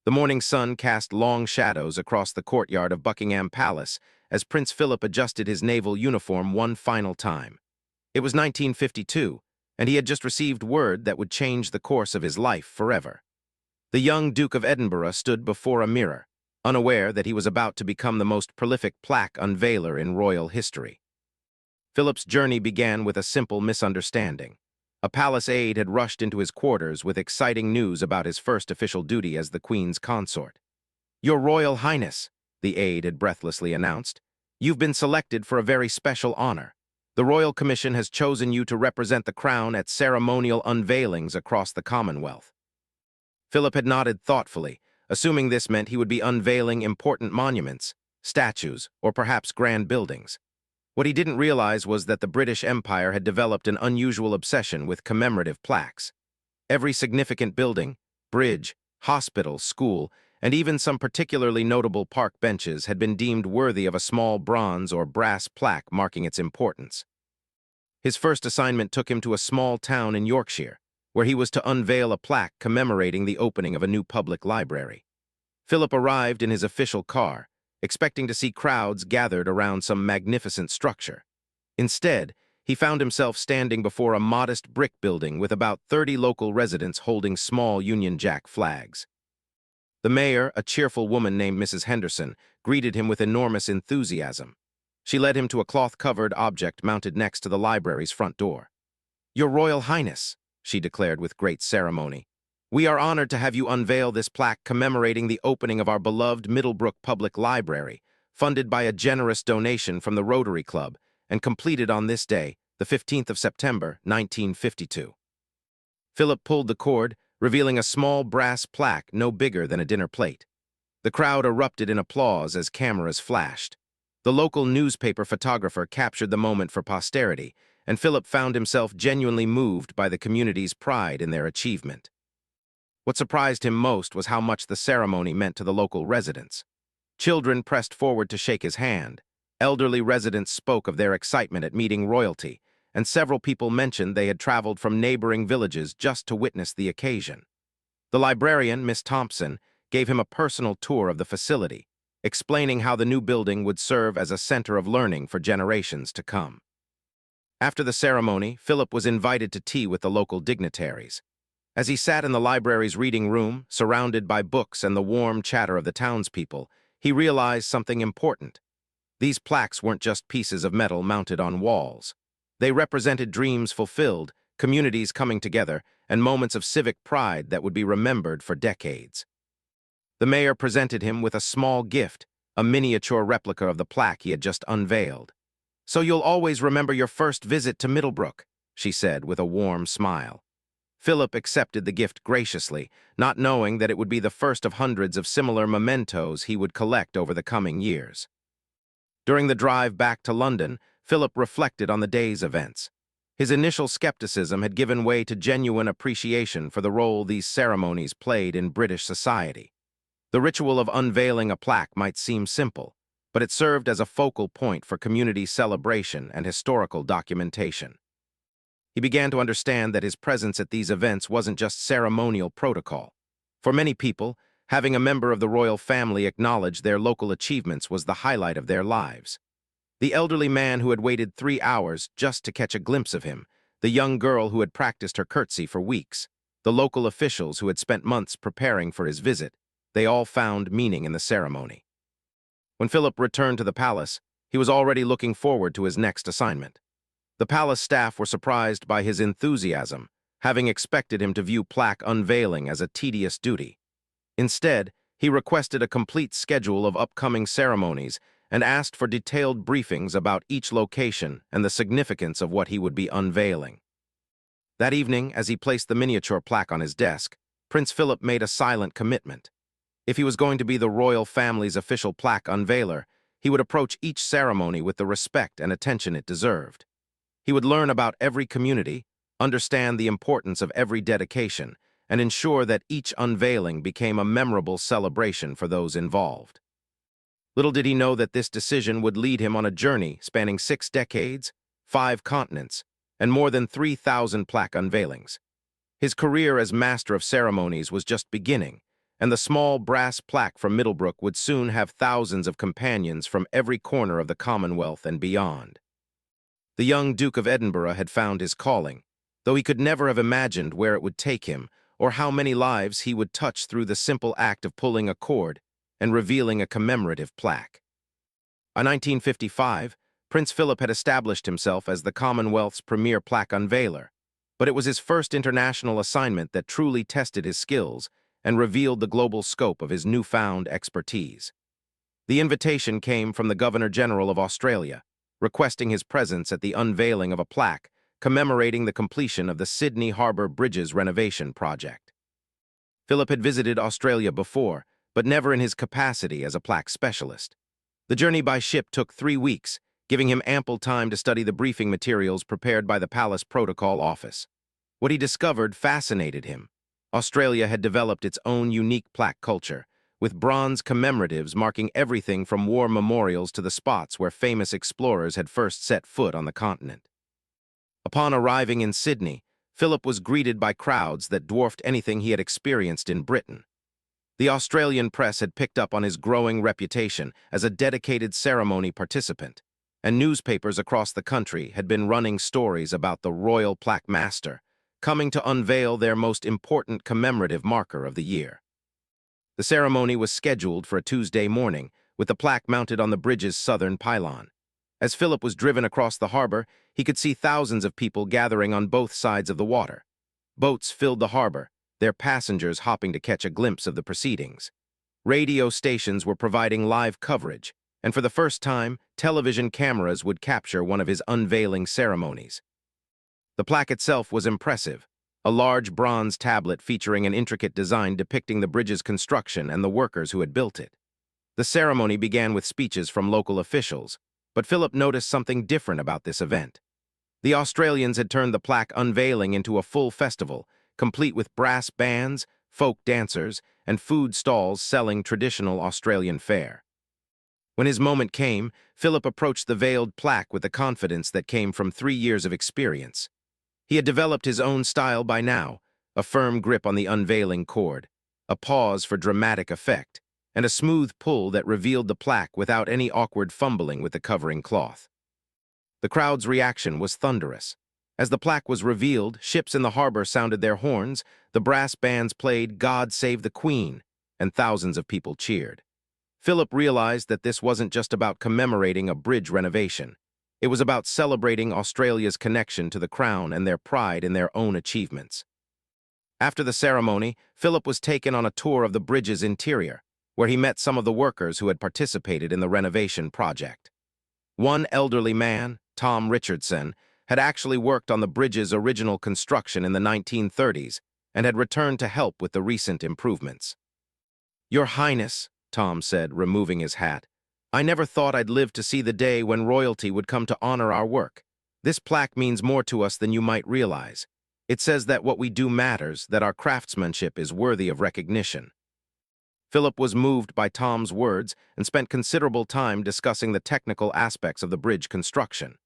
The morning sun cast long shadows across the courtyard of Buckingham Palace as Prince Philip adjusted his naval uniform one final time. It was 1952, and he had just received word that would change the course of his life forever. The young Duke of Edinburgh stood before a mirror, unaware that he was about to become the most prolific plaque unveiler in royal history. Philip's journey began with a simple misunderstanding. A palace aide had rushed into his quarters with exciting news about his first official duty as the Queen's consort. "Your Royal Highness," the aide had breathlessly announced, "you've been selected for a very special honor. The Royal Commission has chosen you to represent the crown at ceremonial unveilings across the Commonwealth." Philip had nodded thoughtfully, assuming this meant he would be unveiling important monuments, statues, or perhaps grand buildings. What he didn't realize was that the British Empire had developed an unusual obsession with commemorative plaques. Every significant building, bridge, hospital, school, and even some particularly notable park benches had been deemed worthy of a small bronze or brass plaque marking its importance. His first assignment took him to a small town in Yorkshire, where he was to unveil a plaque commemorating the opening of a new public library. Philip arrived in his official car, expecting to see crowds gathered around some magnificent structure. Instead, he found himself standing before a modest brick building with about 30 local residents holding small Union Jack flags. The mayor, a cheerful woman named Mrs. Henderson, greeted him with enormous enthusiasm. She led him to a cloth-covered object mounted next to the library's front door. "Your Royal Highness," she declared with great ceremony, "we are honored to have you unveil this plaque commemorating the opening of our beloved Middlebrook Public Library, funded by a generous donation from the Rotary Club, and completed on this day, the 15th of September, 1952. Philip pulled the cord, revealing a small brass plaque no bigger than a dinner plate. The crowd erupted in applause as cameras flashed. The local newspaper photographer captured the moment for posterity, and Philip found himself genuinely moved by the community's pride in their achievement. What surprised him most was how much the ceremony meant to the local residents. Children pressed forward to shake his hand. Elderly residents spoke of their excitement at meeting royalty, and several people mentioned they had traveled from neighboring villages just to witness the occasion. The librarian, Miss Thompson, gave him a personal tour of the facility, explaining how the new building would serve as a center of learning for generations to come. After the ceremony, Philip was invited to tea with the local dignitaries. As he sat in the library's reading room, surrounded by books and the warm chatter of the townspeople, he realized something important. These plaques weren't just pieces of metal mounted on walls. They represented dreams fulfilled, communities coming together, and moments of civic pride that would be remembered for decades. The mayor presented him with a small gift, a miniature replica of the plaque he had just unveiled. "So you'll always remember your first visit to Middlebrook," she said with a warm smile. Philip accepted the gift graciously, not knowing that it would be the first of hundreds of similar mementos he would collect over the coming years. During the drive back to London, Philip reflected on the day's events. His initial skepticism had given way to genuine appreciation for the role these ceremonies played in British society. The ritual of unveiling a plaque might seem simple, but it served as a focal point for community celebration and historical documentation. He began to understand that his presence at these events wasn't just ceremonial protocol. For many people, having a member of the royal family acknowledge their local achievements was the highlight of their lives. The elderly man who had waited 3 hours just to catch a glimpse of him, the young girl who had practiced her curtsy for weeks, the local officials who had spent months preparing for his visit, they all found meaning in the ceremony. When Philip returned to the palace, he was already looking forward to his next assignment. The palace staff were surprised by his enthusiasm, having expected him to view plaque unveiling as a tedious duty. Instead, he requested a complete schedule of upcoming ceremonies and asked for detailed briefings about each location and the significance of what he would be unveiling. That evening, as he placed the miniature plaque on his desk, Prince Philip made a silent commitment. If he was going to be the royal family's official plaque unveiler, he would approach each ceremony with the respect and attention it deserved. He would learn about every community, understand the importance of every dedication, and ensure that each unveiling became a memorable celebration for those involved. Little did he know that this decision would lead him on a journey spanning 6 decades, 5 continents, and more than 3,000 plaque unveilings. His career as master of ceremonies was just beginning, and the small brass plaque from Middlebrook would soon have thousands of companions from every corner of the Commonwealth and beyond. The young Duke of Edinburgh had found his calling, though he could never have imagined where it would take him or how many lives he would touch through the simple act of pulling a cord and revealing a commemorative plaque. By 1955, Prince Philip had established himself as the Commonwealth's premier plaque unveiler, but it was his first international assignment that truly tested his skills and revealed the global scope of his newfound expertise. The invitation came from the Governor-General of Australia, requesting his presence at the unveiling of a plaque commemorating the completion of the Sydney Harbour Bridges renovation project. Philip had visited Australia before, but never in his capacity as a plaque specialist. The journey by ship took 3 weeks, giving him ample time to study the briefing materials prepared by the Palace Protocol Office. What he discovered fascinated him. Australia had developed its own unique plaque culture, with bronze commemoratives marking everything from war memorials to the spots where famous explorers had first set foot on the continent. Upon arriving in Sydney, Philip was greeted by crowds that dwarfed anything he had experienced in Britain. The Australian press had picked up on his growing reputation as a dedicated ceremony participant, and newspapers across the country had been running stories about the Royal Plaque Master, coming to unveil their most important commemorative marker of the year. The ceremony was scheduled for a Tuesday morning, with the plaque mounted on the bridge's southern pylon. As Philip was driven across the harbor, he could see thousands of people gathering on both sides of the water. Boats filled the harbor, their passengers hopping to catch a glimpse of the proceedings. Radio stations were providing live coverage, and for the first time, television cameras would capture one of his unveiling ceremonies. The plaque itself was impressive, a large bronze tablet featuring an intricate design depicting the bridge's construction and the workers who had built it. The ceremony began with speeches from local officials, but Philip noticed something different about this event. The Australians had turned the plaque unveiling into a full festival, complete with brass bands, folk dancers, and food stalls selling traditional Australian fare. When his moment came, Philip approached the veiled plaque with the confidence that came from 3 years of experience. He had developed his own style by now, a firm grip on the unveiling cord, a pause for dramatic effect, and a smooth pull that revealed the plaque without any awkward fumbling with the covering cloth. The crowd's reaction was thunderous. As the plaque was revealed, ships in the harbor sounded their horns, the brass bands played "God Save the Queen," and thousands of people cheered. Philip realized that this wasn't just about commemorating a bridge renovation. It was about celebrating Australia's connection to the Crown and their pride in their own achievements. After the ceremony, Philip was taken on a tour of the bridge's interior, where he met some of the workers who had participated in the renovation project. One elderly man, Tom Richardson, had actually worked on the bridge's original construction in the 1930s and had returned to help with the recent improvements. "Your Highness," Tom said, removing his hat, "I never thought I'd live to see the day when royalty would come to honor our work. This plaque means more to us than you might realize. It says that what we do matters, that our craftsmanship is worthy of recognition." Philip was moved by Tom's words and spent considerable time discussing the technical aspects of the bridge construction.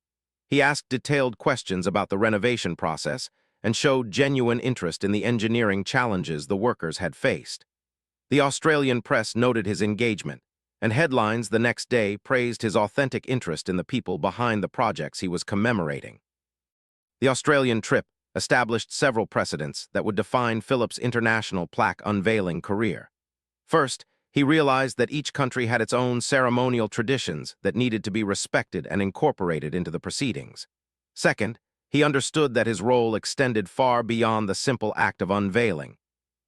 He asked detailed questions about the renovation process and showed genuine interest in the engineering challenges the workers had faced. The Australian press noted his engagement, and headlines the next day praised his authentic interest in the people behind the projects he was commemorating. The Australian trip established several precedents that would define Philip's international plaque unveiling career. First, he realized that each country had its own ceremonial traditions that needed to be respected and incorporated into the proceedings. Second, he understood that his role extended far beyond the simple act of unveiling.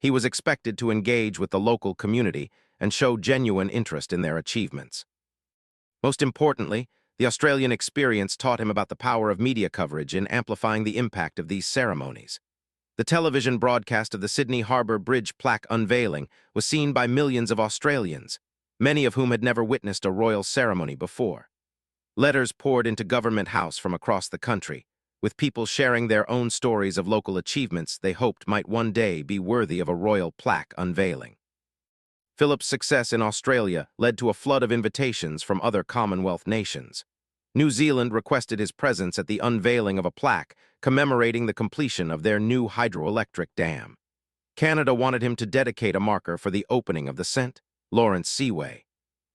He was expected to engage with the local community and show genuine interest in their achievements. Most importantly, the Australian experience taught him about the power of media coverage in amplifying the impact of these ceremonies. The television broadcast of the Sydney Harbour Bridge plaque unveiling was seen by millions of Australians, many of whom had never witnessed a royal ceremony before. Letters poured into Government House from across the country, with people sharing their own stories of local achievements they hoped might one day be worthy of a royal plaque unveiling. Philip's success in Australia led to a flood of invitations from other Commonwealth nations. New Zealand requested his presence at the unveiling of a plaque commemorating the completion of their new hydroelectric dam. Canada wanted him to dedicate a marker for the opening of the St. Lawrence Seaway.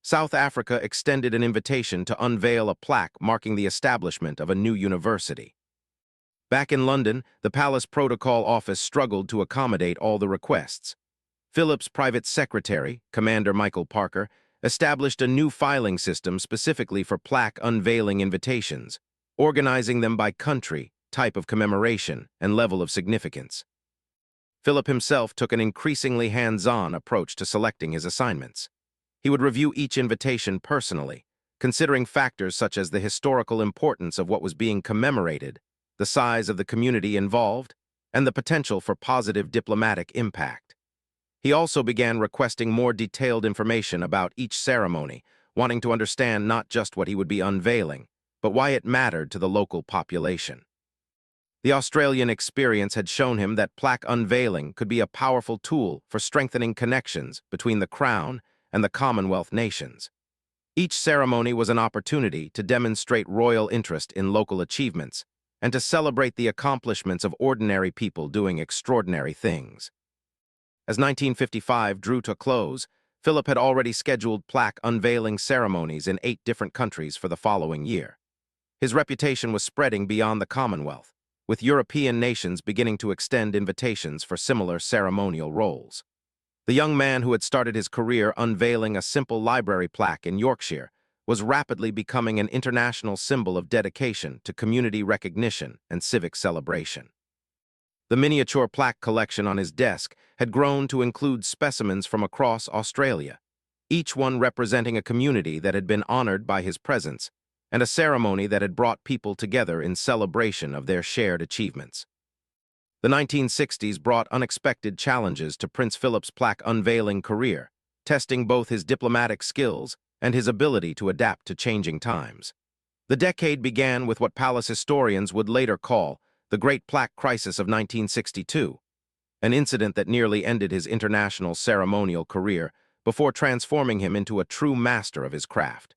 South Africa extended an invitation to unveil a plaque marking the establishment of a new university. Back in London, the Palace Protocol Office struggled to accommodate all the requests. Philip's private secretary, Commander Michael Parker, established a new filing system specifically for plaque unveiling invitations, organizing them by country, type of commemoration, and level of significance. Philip himself took an increasingly hands-on approach to selecting his assignments. He would review each invitation personally, considering factors such as the historical importance of what was being commemorated, the size of the community involved, and the potential for positive diplomatic impact. He also began requesting more detailed information about each ceremony, wanting to understand not just what he would be unveiling, but why it mattered to the local population. The Australian experience had shown him that plaque unveiling could be a powerful tool for strengthening connections between the Crown and the Commonwealth nations. Each ceremony was an opportunity to demonstrate royal interest in local achievements and to celebrate the accomplishments of ordinary people doing extraordinary things. As 1955 drew to a close, Philip had already scheduled plaque unveiling ceremonies in 8 different countries for the following year. His reputation was spreading beyond the Commonwealth, with European nations beginning to extend invitations for similar ceremonial roles. The young man who had started his career unveiling a simple library plaque in Yorkshire was rapidly becoming an international symbol of dedication to community recognition and civic celebration. The miniature plaque collection on his desk had grown to include specimens from across Australia, each one representing a community that had been honored by his presence and a ceremony that had brought people together in celebration of their shared achievements. The 1960s brought unexpected challenges to Prince Philip's plaque unveiling career, testing both his diplomatic skills and his ability to adapt to changing times. The decade began with what palace historians would later call the Great Plaque Crisis of 1962, an incident that nearly ended his international ceremonial career before transforming him into a true master of his craft.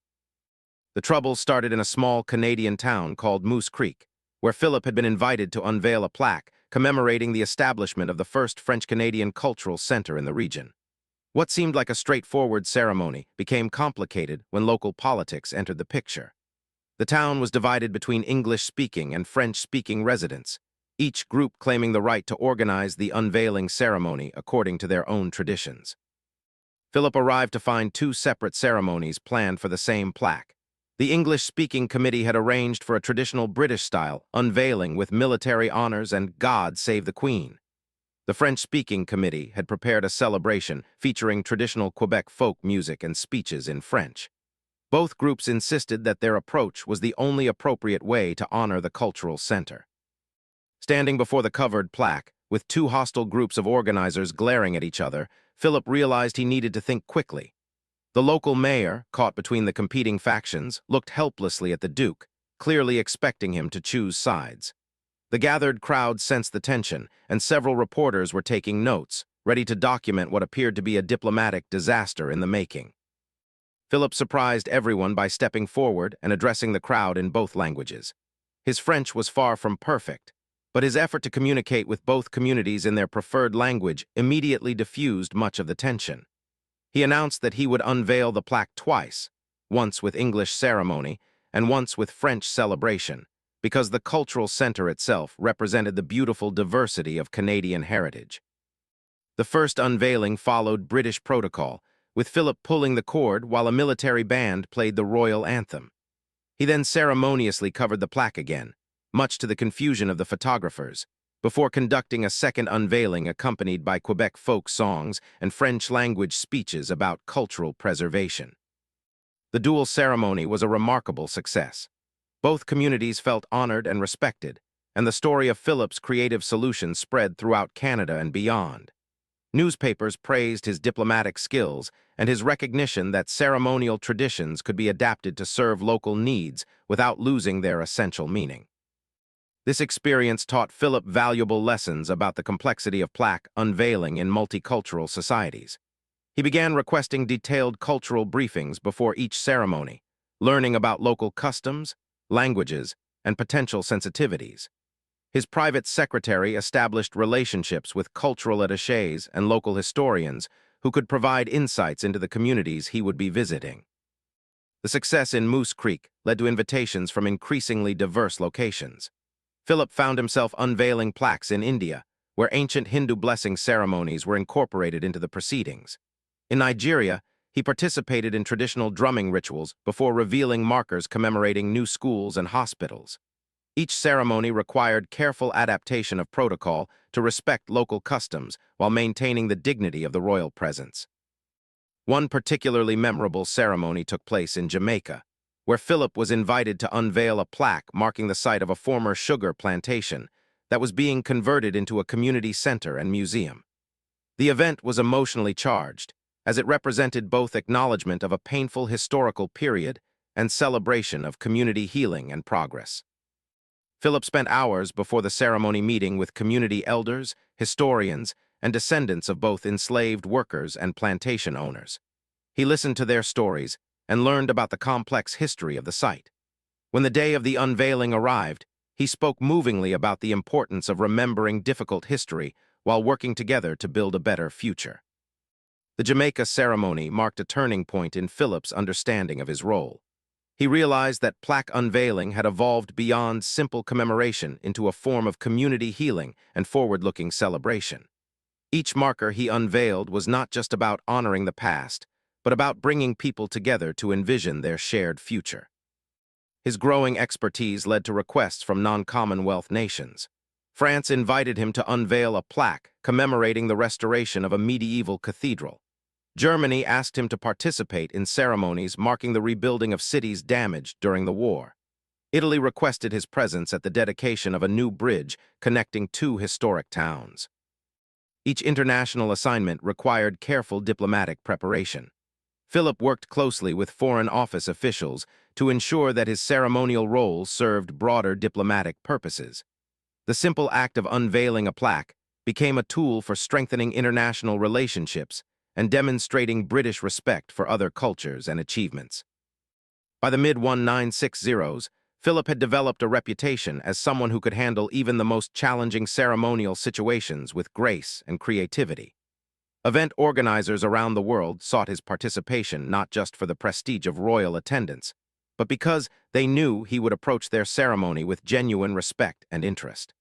The trouble started in a small Canadian town called Moose Creek, where Philip had been invited to unveil a plaque commemorating the establishment of the first French-Canadian cultural center in the region. What seemed like a straightforward ceremony became complicated when local politics entered the picture. The town was divided between English-speaking and French-speaking residents, each group claiming the right to organize the unveiling ceremony according to their own traditions. Philip arrived to find 2 separate ceremonies planned for the same plaque. The English-speaking committee had arranged for a traditional British-style unveiling with military honors and God Save the Queen. The French-speaking committee had prepared a celebration featuring traditional Quebec folk music and speeches in French. Both groups insisted that their approach was the only appropriate way to honor the cultural center. Standing before the covered plaque, with 2 hostile groups of organizers glaring at each other, Philip realized he needed to think quickly. The local mayor, caught between the competing factions, looked helplessly at the Duke, clearly expecting him to choose sides. The gathered crowd sensed the tension, and several reporters were taking notes, ready to document what appeared to be a diplomatic disaster in the making. Philip surprised everyone by stepping forward and addressing the crowd in both languages. His French was far from perfect, but his effort to communicate with both communities in their preferred language immediately diffused much of the tension. He announced that he would unveil the plaque twice, once with English ceremony and once with French celebration, because the cultural center itself represented the beautiful diversity of Canadian heritage. The first unveiling followed British protocol, with Philip pulling the cord while a military band played the royal anthem. He then ceremoniously covered the plaque again, much to the confusion of the photographers, before conducting a second unveiling accompanied by Quebec folk songs and French-language speeches about cultural preservation. The dual ceremony was a remarkable success. Both communities felt honored and respected, and the story of Philip's creative solution spread throughout Canada and beyond. Newspapers praised his diplomatic skills and his recognition that ceremonial traditions could be adapted to serve local needs without losing their essential meaning. This experience taught Philip valuable lessons about the complexity of plaque unveiling in multicultural societies. He began requesting detailed cultural briefings before each ceremony, learning about local customs, languages, and potential sensitivities. His private secretary established relationships with cultural attachés and local historians who could provide insights into the communities he would be visiting. The success in Moose Creek led to invitations from increasingly diverse locations. Philip found himself unveiling plaques in India, where ancient Hindu blessing ceremonies were incorporated into the proceedings. In Nigeria, he participated in traditional drumming rituals before revealing markers commemorating new schools and hospitals. Each ceremony required careful adaptation of protocol to respect local customs while maintaining the dignity of the royal presence. One particularly memorable ceremony took place in Jamaica, where Philip was invited to unveil a plaque marking the site of a former sugar plantation that was being converted into a community center and museum. The event was emotionally charged, as it represented both acknowledgement of a painful historical period and celebration of community healing and progress. Philip spent hours before the ceremony meeting with community elders, historians, and descendants of both enslaved workers and plantation owners. He listened to their stories and learned about the complex history of the site. When the day of the unveiling arrived, he spoke movingly about the importance of remembering difficult history while working together to build a better future. The Jamaica ceremony marked a turning point in Philip's understanding of his role. He realized that plaque unveiling had evolved beyond simple commemoration into a form of community healing and forward-looking celebration. Each marker he unveiled was not just about honoring the past, but about bringing people together to envision their shared future. His growing expertise led to requests from non-Commonwealth nations. France invited him to unveil a plaque commemorating the restoration of a medieval cathedral. Germany asked him to participate in ceremonies marking the rebuilding of cities damaged during the war. Italy requested his presence at the dedication of a new bridge connecting two historic towns. Each international assignment required careful diplomatic preparation. Philip worked closely with Foreign Office officials to ensure that his ceremonial role served broader diplomatic purposes. The simple act of unveiling a plaque became a tool for strengthening international relationships and demonstrating British respect for other cultures and achievements. By the mid-1960s, Philip had developed a reputation as someone who could handle even the most challenging ceremonial situations with grace and creativity. Event organizers around the world sought his participation not just for the prestige of royal attendance, but because they knew he would approach their ceremony with genuine respect and interest.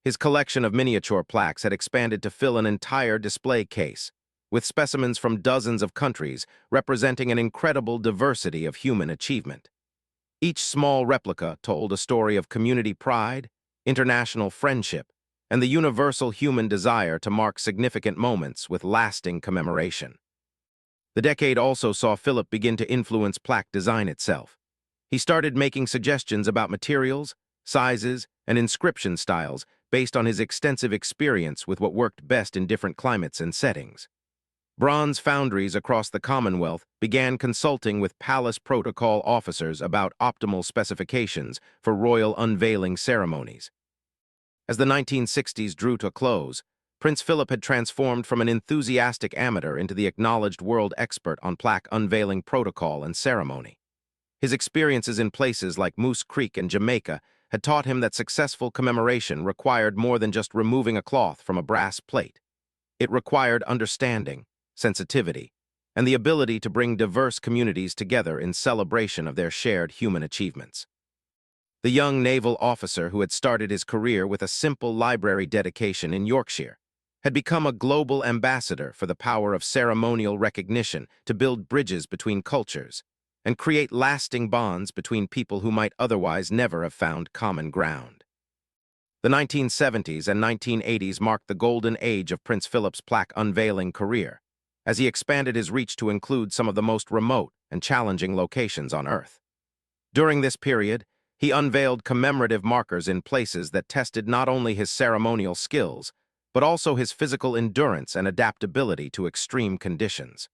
His collection of miniature plaques had expanded to fill an entire display case, with specimens from dozens of countries representing an incredible diversity of human achievement. Each small replica told a story of community pride, international friendship, and the universal human desire to mark significant moments with lasting commemoration. The decade also saw Philip begin to influence plaque design itself. He started making suggestions about materials, sizes, and inscription styles based on his extensive experience with what worked best in different climates and settings. Bronze foundries across the Commonwealth began consulting with palace protocol officers about optimal specifications for royal unveiling ceremonies. As the 1960s drew to a close, Prince Philip had transformed from an enthusiastic amateur into the acknowledged world expert on plaque unveiling protocol and ceremony. His experiences in places like Moose Creek and Jamaica had taught him that successful commemoration required more than just removing a cloth from a brass plate. It required understanding, sensitivity, and the ability to bring diverse communities together in celebration of their shared human achievements. The young naval officer who had started his career with a simple library dedication in Yorkshire had become a global ambassador for the power of ceremonial recognition to build bridges between cultures and create lasting bonds between people who might otherwise never have found common ground. The 1970s and 1980s marked the golden age of Prince Philip's plaque unveiling career, as he expanded his reach to include some of the most remote and challenging locations on Earth. During this period, he unveiled commemorative markers in places that tested not only his ceremonial skills, but also his physical endurance and adaptability to extreme conditions.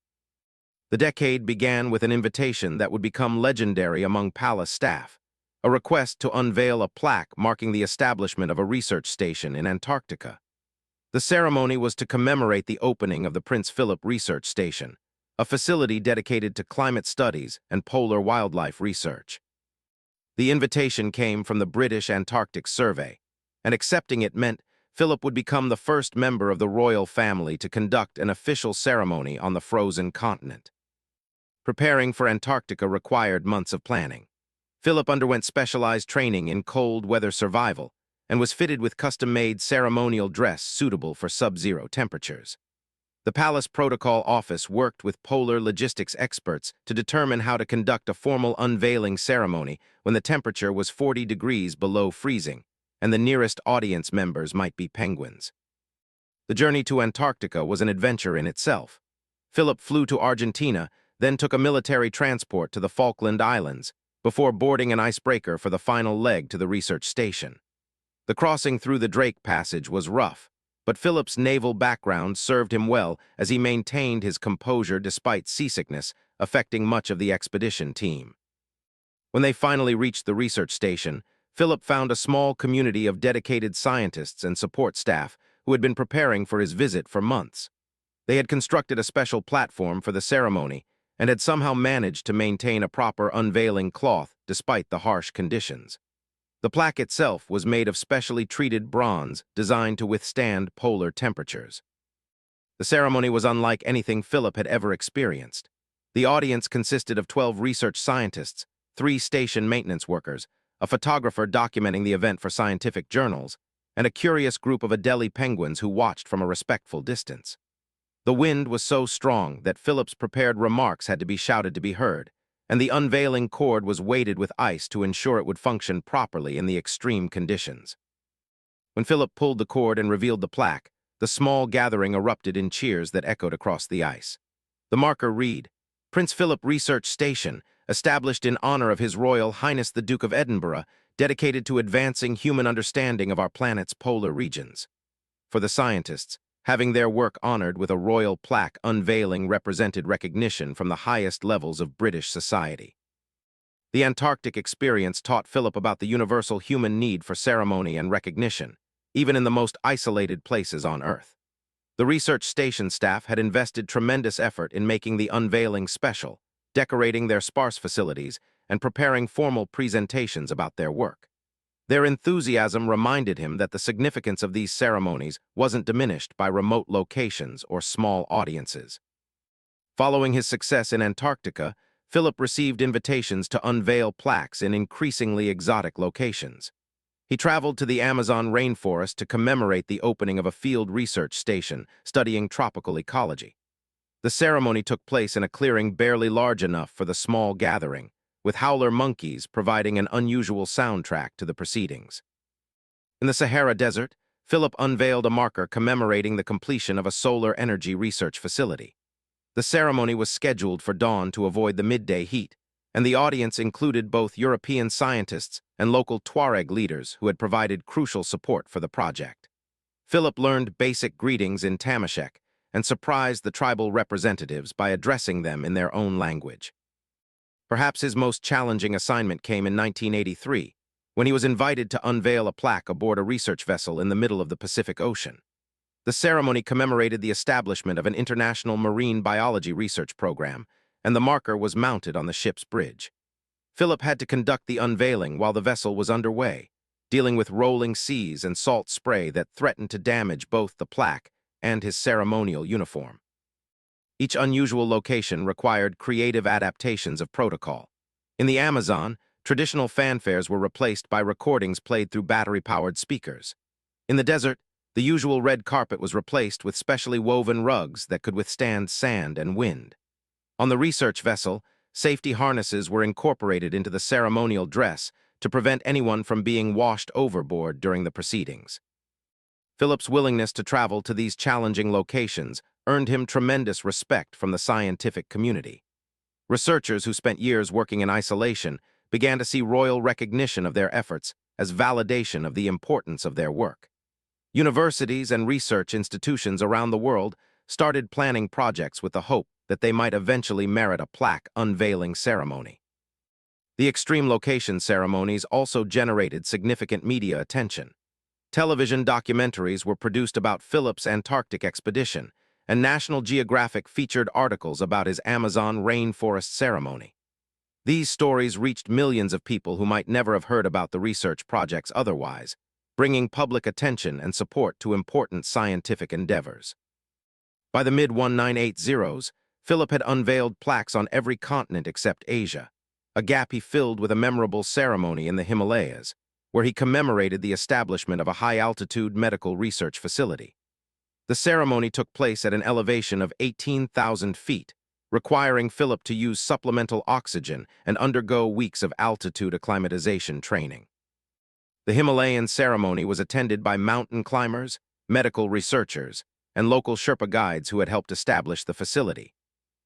The decade began with an invitation that would become legendary among palace staff, a request to unveil a plaque marking the establishment of a research station in Antarctica. The ceremony was to commemorate the opening of the Prince Philip Research Station, a facility dedicated to climate studies and polar wildlife research. The invitation came from the British Antarctic Survey, and accepting it meant Philip would become the first member of the royal family to conduct an official ceremony on the frozen continent. Preparing for Antarctica required months of planning. Philip underwent specialized training in cold weather survival and was fitted with custom-made ceremonial dress suitable for sub-zero temperatures. The Palace Protocol Office worked with polar logistics experts to determine how to conduct a formal unveiling ceremony when the temperature was 40 degrees below freezing, and the nearest audience members might be penguins. The journey to Antarctica was an adventure in itself. Philip flew to Argentina, then took a military transport to the Falkland Islands, before boarding an icebreaker for the final leg to the research station. The crossing through the Drake Passage was rough, but Philip's naval background served him well as he maintained his composure despite seasickness affecting much of the expedition team. When they finally reached the research station, Philip found a small community of dedicated scientists and support staff who had been preparing for his visit for months. They had constructed a special platform for the ceremony and had somehow managed to maintain a proper unveiling cloth despite the harsh conditions. The plaque itself was made of specially treated bronze designed to withstand polar temperatures. The ceremony was unlike anything Philip had ever experienced. The audience consisted of 12 research scientists, 3 station maintenance workers, a photographer documenting the event for scientific journals, and a curious group of Adelie penguins who watched from a respectful distance. The wind was so strong that Philip's prepared remarks had to be shouted to be heard, and the unveiling cord was weighted with ice to ensure it would function properly in the extreme conditions. When Philip pulled the cord and revealed the plaque, the small gathering erupted in cheers that echoed across the ice. The marker read, "Prince Philip Research Station, established in honor of His Royal Highness the Duke of Edinburgh, dedicated to advancing human understanding of our planet's polar regions." For the scientists, having their work honored with a royal plaque unveiling represented recognition from the highest levels of British society. The Antarctic experience taught Philip about the universal human need for ceremony and recognition, even in the most isolated places on Earth. The research station staff had invested tremendous effort in making the unveiling special, decorating their sparse facilities, and preparing formal presentations about their work. Their enthusiasm reminded him that the significance of these ceremonies wasn't diminished by remote locations or small audiences. Following his success in Antarctica, Philip received invitations to unveil plaques in increasingly exotic locations. He traveled to the Amazon rainforest to commemorate the opening of a field research station studying tropical ecology. The ceremony took place in a clearing barely large enough for the small gathering, with howler monkeys providing an unusual soundtrack to the proceedings. In the Sahara Desert, Philip unveiled a marker commemorating the completion of a solar energy research facility. The ceremony was scheduled for dawn to avoid the midday heat, and the audience included both European scientists and local Tuareg leaders who had provided crucial support for the project. Philip learned basic greetings in Tamashek and surprised the tribal representatives by addressing them in their own language. Perhaps his most challenging assignment came in 1983, when he was invited to unveil a plaque aboard a research vessel in the middle of the Pacific Ocean. The ceremony commemorated the establishment of an international marine biology research program, and the marker was mounted on the ship's bridge. Philip had to conduct the unveiling while the vessel was underway, dealing with rolling seas and salt spray that threatened to damage both the plaque and his ceremonial uniform. Each unusual location required creative adaptations of protocol. In the Amazon, traditional fanfares were replaced by recordings played through battery-powered speakers. In the desert, the usual red carpet was replaced with specially woven rugs that could withstand sand and wind. On the research vessel, safety harnesses were incorporated into the ceremonial dress to prevent anyone from being washed overboard during the proceedings. Philip's willingness to travel to these challenging locations earned him tremendous respect from the scientific community. Researchers who spent years working in isolation began to see royal recognition of their efforts as validation of the importance of their work. Universities and research institutions around the world started planning projects with the hope that they might eventually merit a plaque unveiling ceremony. The extreme location ceremonies also generated significant media attention. Television documentaries were produced about Philip's Antarctic expedition, and National Geographic featured articles about his Amazon rainforest ceremony. These stories reached millions of people who might never have heard about the research projects otherwise, bringing public attention and support to important scientific endeavors. By the mid-1980s, Philip had unveiled plaques on every continent except Asia, a gap he filled with a memorable ceremony in the Himalayas, where he commemorated the establishment of a high-altitude medical research facility. The ceremony took place at an elevation of 18,000 feet, requiring Philip to use supplemental oxygen and undergo weeks of altitude acclimatization training. The Himalayan ceremony was attended by mountain climbers, medical researchers, and local Sherpa guides who had helped establish the facility.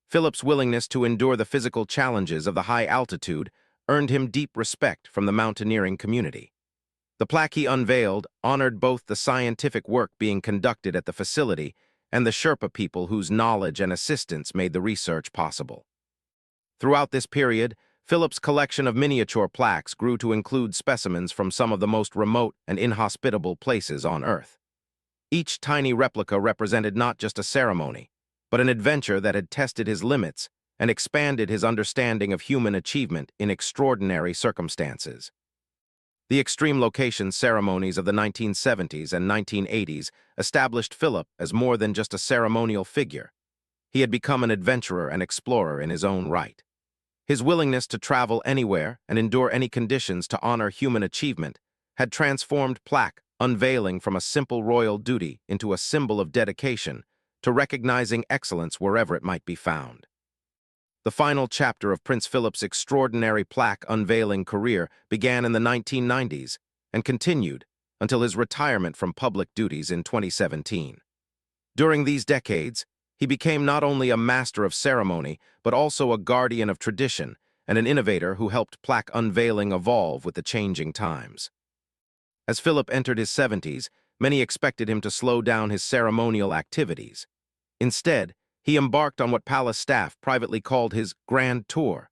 Philip's willingness to endure the physical challenges of the high altitude earned him deep respect from the mountaineering community. The plaque he unveiled honored both the scientific work being conducted at the facility and the Sherpa people whose knowledge and assistance made the research possible. Throughout this period, Philip's collection of miniature plaques grew to include specimens from some of the most remote and inhospitable places on Earth. Each tiny replica represented not just a ceremony, but an adventure that had tested his limits and expanded his understanding of human achievement in extraordinary circumstances. The extreme location ceremonies of the 1970s and 1980s established Philip as more than just a ceremonial figure. He had become an adventurer and explorer in his own right. His willingness to travel anywhere and endure any conditions to honor human achievement had transformed plaque unveiling from a simple royal duty into a symbol of dedication to recognizing excellence wherever it might be found. The final chapter of Prince Philip's extraordinary plaque unveiling career began in the 1990s and continued until his retirement from public duties in 2017. During these decades, he became not only a master of ceremony, but also a guardian of tradition and an innovator who helped plaque unveiling evolve with the changing times. As Philip entered his 70s, many expected him to slow down his ceremonial activities. Instead, he embarked on what palace staff privately called his Grand Tour,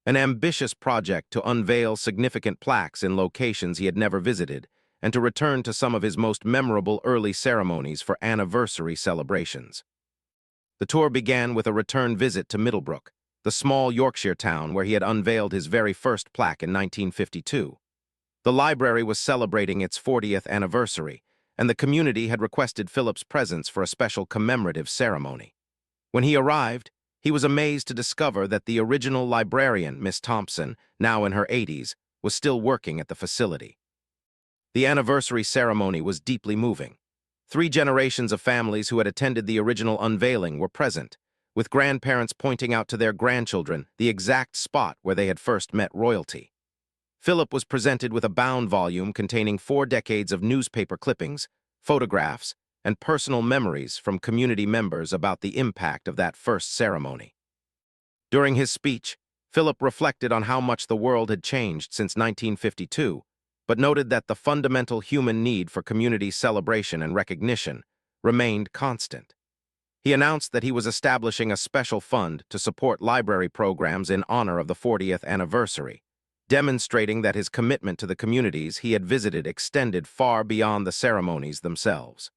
an ambitious project to unveil significant plaques in locations he had never visited and to return to some of his most memorable early ceremonies for anniversary celebrations. The tour began with a return visit to Middlebrook, the small Yorkshire town where he had unveiled his very first plaque in 1952. The library was celebrating its 40th anniversary, and the community had requested Philip's presence for a special commemorative ceremony. When he arrived, he was amazed to discover that the original librarian, Miss Thompson, now in her 80s, was still working at the facility. The anniversary ceremony was deeply moving. 3 generations of families who had attended the original unveiling were present, with grandparents pointing out to their grandchildren the exact spot where they had first met royalty. Philip was presented with a bound volume containing 4 decades of newspaper clippings, photographs, and personal memories from community members about the impact of that first ceremony. During his speech, Philip reflected on how much the world had changed since 1952, but noted that the fundamental human need for community celebration and recognition remained constant. He announced that he was establishing a special fund to support library programs in honor of the 40th anniversary, demonstrating that his commitment to the communities he had visited extended far beyond the ceremonies themselves.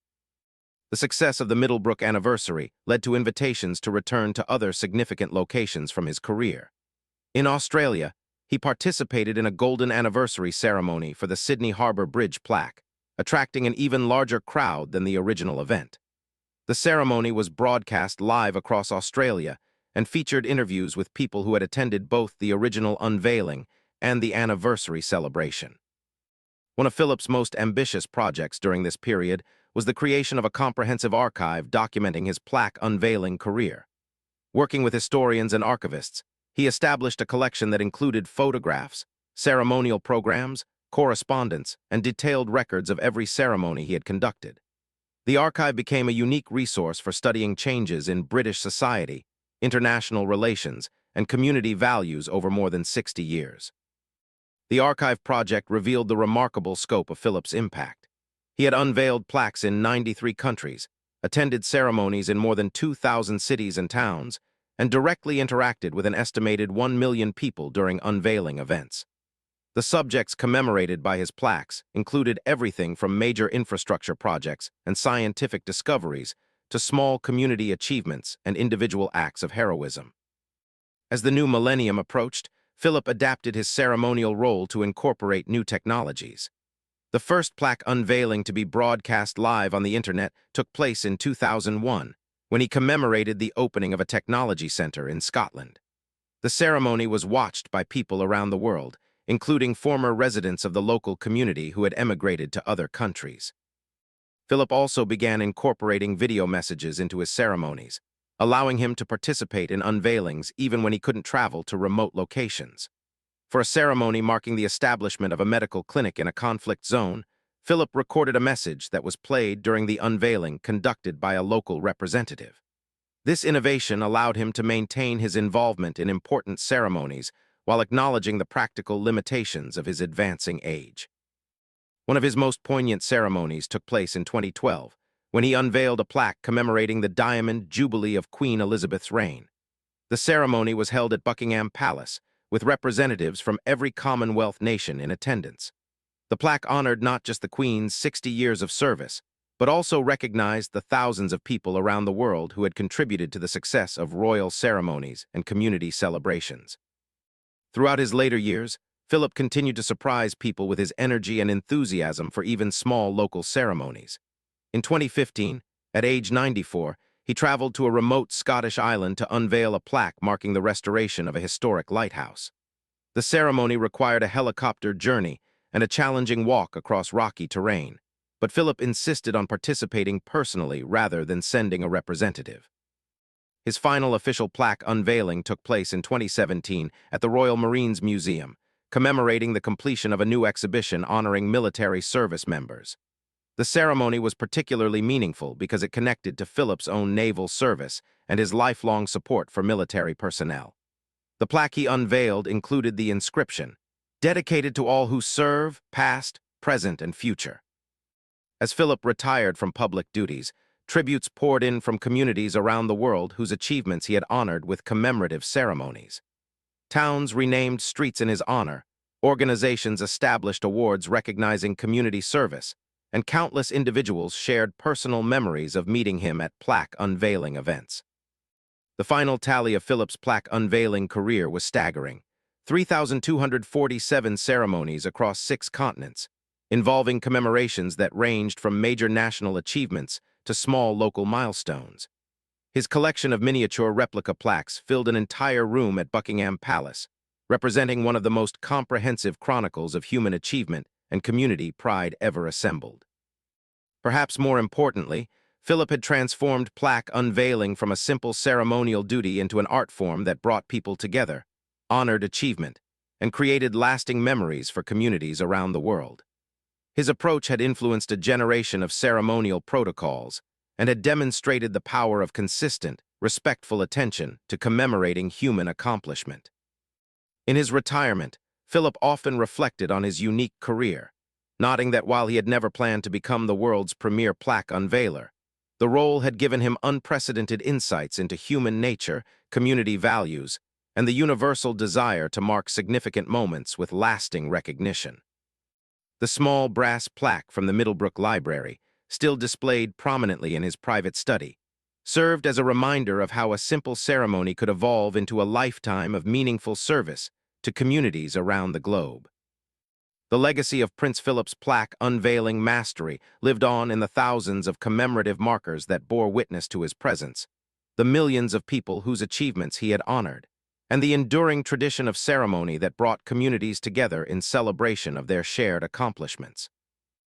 The success of the Middlebrook anniversary led to invitations to return to other significant locations from his career. In Australia, he participated in a golden anniversary ceremony for the Sydney Harbour Bridge plaque, attracting an even larger crowd than the original event. The ceremony was broadcast live across Australia and featured interviews with people who had attended both the original unveiling and the anniversary celebration. One of Philip's most ambitious projects during this period was the creation of a comprehensive archive documenting his plaque unveiling career. Working with historians and archivists, he established a collection that included photographs, ceremonial programs, correspondence, and detailed records of every ceremony he had conducted. The archive became a unique resource for studying changes in British society, international relations, and community values over more than 60 years. The archive project revealed the remarkable scope of Philip's impact. He had unveiled plaques in 93 countries, attended ceremonies in more than 2,000 cities and towns, and directly interacted with an estimated 1 million people during unveiling events. The subjects commemorated by his plaques included everything from major infrastructure projects and scientific discoveries to small community achievements and individual acts of heroism. As the new millennium approached, Philip adapted his ceremonial role to incorporate new technologies. The first plaque unveiling to be broadcast live on the internet took place in 2001, when he commemorated the opening of a technology center in Scotland. The ceremony was watched by people around the world, including former residents of the local community who had emigrated to other countries. Philip also began incorporating video messages into his ceremonies, allowing him to participate in unveilings even when he couldn't travel to remote locations. For a ceremony marking the establishment of a medical clinic in a conflict zone, Philip recorded a message that was played during the unveiling conducted by a local representative. This innovation allowed him to maintain his involvement in important ceremonies while acknowledging the practical limitations of his advancing age. One of his most poignant ceremonies took place in 2012, when he unveiled a plaque commemorating the Diamond Jubilee of Queen Elizabeth's reign. The ceremony was held at Buckingham Palace, with representatives from every Commonwealth nation in attendance. The plaque honored not just the Queen's 60 years of service, but also recognized the thousands of people around the world who had contributed to the success of royal ceremonies and community celebrations. Throughout his later years, Philip continued to surprise people with his energy and enthusiasm for even small local ceremonies. In 2015, at age 94, he traveled to a remote Scottish island to unveil a plaque marking the restoration of a historic lighthouse. The ceremony required a helicopter journey and a challenging walk across rocky terrain, but Philip insisted on participating personally rather than sending a representative. His final official plaque unveiling took place in 2017 at the Royal Marines Museum, commemorating the completion of a new exhibition honoring military service members. The ceremony was particularly meaningful because it connected to Philip's own naval service and his lifelong support for military personnel. The plaque he unveiled included the inscription, "Dedicated to all who serve, past, present, and future." As Philip retired from public duties, tributes poured in from communities around the world whose achievements he had honored with commemorative ceremonies. Towns renamed streets in his honor, organizations established awards recognizing community service, and countless individuals shared personal memories of meeting him at plaque unveiling events. The final tally of Philip's plaque unveiling career was staggering: 3,247 ceremonies across 6 continents, involving commemorations that ranged from major national achievements to small local milestones. His collection of miniature replica plaques filled an entire room at Buckingham Palace, representing one of the most comprehensive chronicles of human achievement and community pride ever assembled. Perhaps more importantly, Philip had transformed plaque unveiling from a simple ceremonial duty into an art form that brought people together, honored achievement, and created lasting memories for communities around the world. His approach had influenced a generation of ceremonial protocols and had demonstrated the power of consistent, respectful attention to commemorating human accomplishment. In his retirement, Philip often reflected on his unique career, noting that while he had never planned to become the world's premier plaque unveiler, the role had given him unprecedented insights into human nature, community values, and the universal desire to mark significant moments with lasting recognition. The small brass plaque from the Middlebrook Library, still displayed prominently in his private study, served as a reminder of how a simple ceremony could evolve into a lifetime of meaningful service to communities around the globe. The legacy of Prince Philip's plaque unveiling mastery lived on in the thousands of commemorative markers that bore witness to his presence, the millions of people whose achievements he had honored, and the enduring tradition of ceremony that brought communities together in celebration of their shared accomplishments.